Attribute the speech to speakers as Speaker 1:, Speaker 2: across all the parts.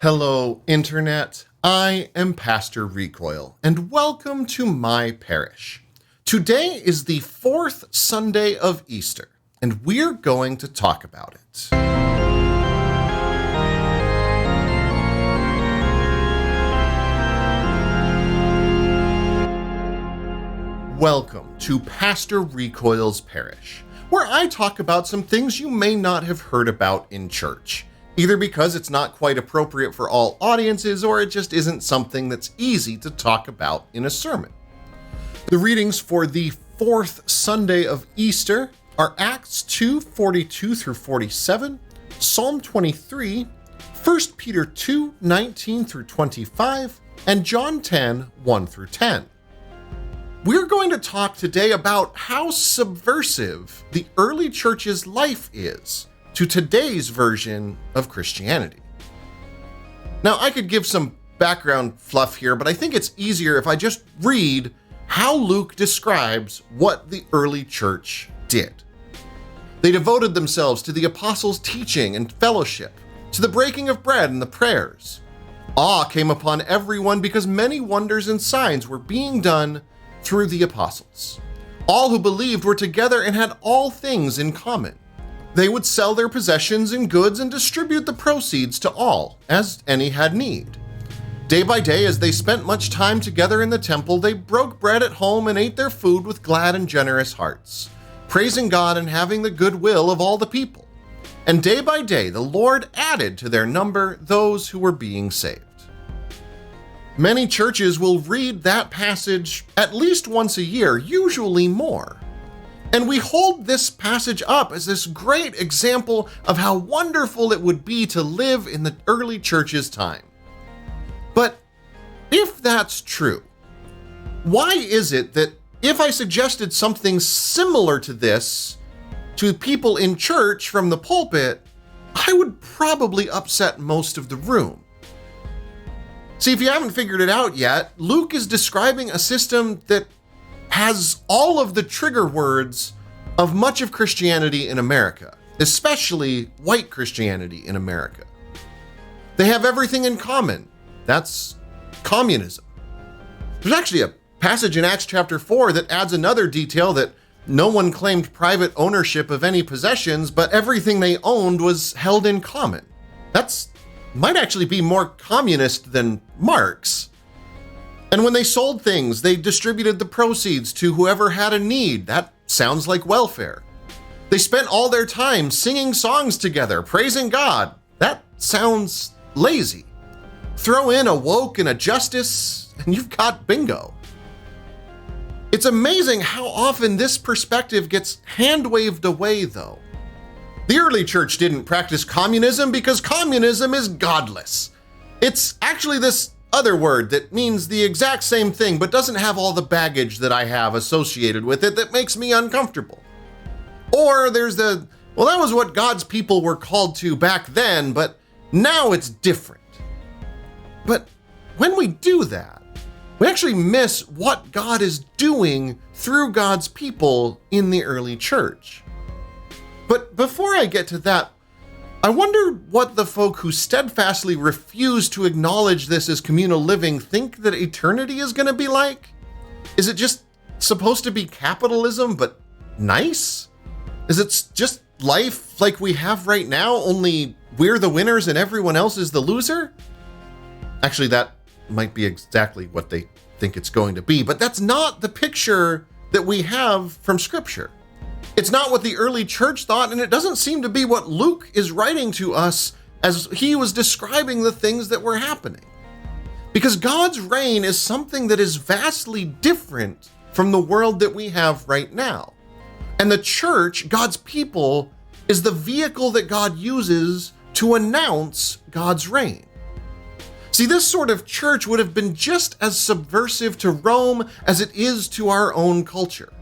Speaker 1: Hello, Internet. I am Pastor Recoil, and welcome to my parish. Today is the fourth Sunday of Easter, and we're going to talk about it. Welcome to Pastor Recoil's parish, where I talk about some things you may not have heard about in church, either because it's not quite appropriate for all audiences or it just isn't something that's easy to talk about in a sermon. The readings for the fourth Sunday of Easter are Acts 2:42 through 47, Psalm 23, 1 Peter 2:19 through 25, and John 10:1 through 10. We're going to talk today about how subversive the early church's life is to today's version of Christianity. Now, I could give some background fluff here, but I think it's easier if I just read how Luke describes what the early church did. They devoted themselves to the apostles' teaching and fellowship, to the breaking of bread and the prayers. Awe came upon everyone because many wonders and signs were being done through the apostles. All who believed were together and had all things in common. They would sell their possessions and goods and distribute the proceeds to all, as any had need. Day by day, as they spent much time together in the temple, they broke bread at home and ate their food with glad and generous hearts, praising God and having the goodwill of all the people. And day by day, the Lord added to their number those who were being saved. Many churches will read that passage at least once a year, usually more. And we hold this passage up as this great example of how wonderful it would be to live in the early church's time. But if that's true, why is it that if I suggested something similar to this to people in church from the pulpit, I would probably upset most of the room? See, if you haven't figured it out yet, Luke is describing a system that has all of the trigger words of much of Christianity in America, especially white Christianity in America. They have everything in common. That's communism. There's actually a passage in Acts chapter 4 that adds another detail that no one claimed private ownership of any possessions, but everything they owned was held in common. That's might actually be more communist than Marx. And when they sold things, they distributed the proceeds to whoever had a need. That sounds like welfare. They spent all their time singing songs together, praising God. That sounds lazy. Throw in a woke and a justice, and you've got bingo. It's amazing how often this perspective gets hand-waved away, though. The early church didn't practice communism because communism is godless. It's actually this other word that means the exact same thing but doesn't have all the baggage that I have associated with it that makes me uncomfortable. Or there's that was what God's people were called to back then, but now it's different. But when we do that, we actually miss what God is doing through God's people in the early church. But before I get to that, I wonder what the folk who steadfastly refuse to acknowledge this as communal living think that eternity is going to be like? Is it just supposed to be capitalism, but nice? Is it just life like we have right now, only we're the winners and everyone else is the loser? Actually, that might be exactly what they think it's going to be, but that's not the picture that we have from Scripture. It's not what the early church thought, and it doesn't seem to be what Luke is writing to us as he was describing the things that were happening. Because God's reign is something that is vastly different from the world that we have right now. And the church, God's people, is the vehicle that God uses to announce God's reign. See, this sort of church would have been just as subversive to Rome as it is to our own culture.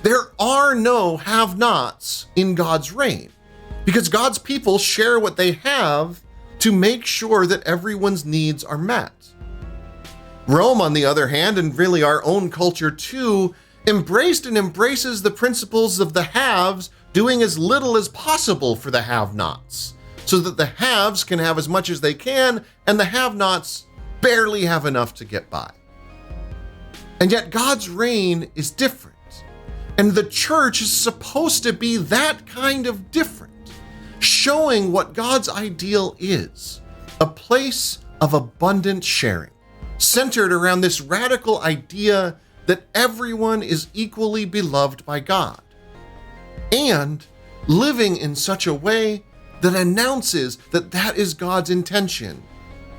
Speaker 1: There are no have-nots in God's reign because God's people share what they have to make sure that everyone's needs are met. Rome, on the other hand, and really our own culture too, embraced and embraces the principles of the haves doing as little as possible for the have-nots. so that the haves can have as much as they can and the have-nots barely have enough to get by. And yet God's reign is different, and the church is supposed to be that kind of different, showing what God's ideal is, a place of abundant sharing, centered around this radical idea that everyone is equally beloved by God, and living in such a way that announces that that is God's intention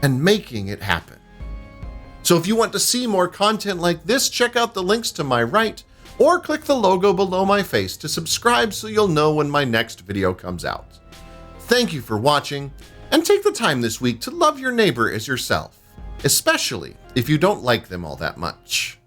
Speaker 1: and making it happen. So if you want to see more content like this, check out the links to my right, or click the logo below my face to subscribe so you'll know when my next video comes out. Thank you for watching, and take the time this week to love your neighbor as yourself, especially if you don't like them all that much.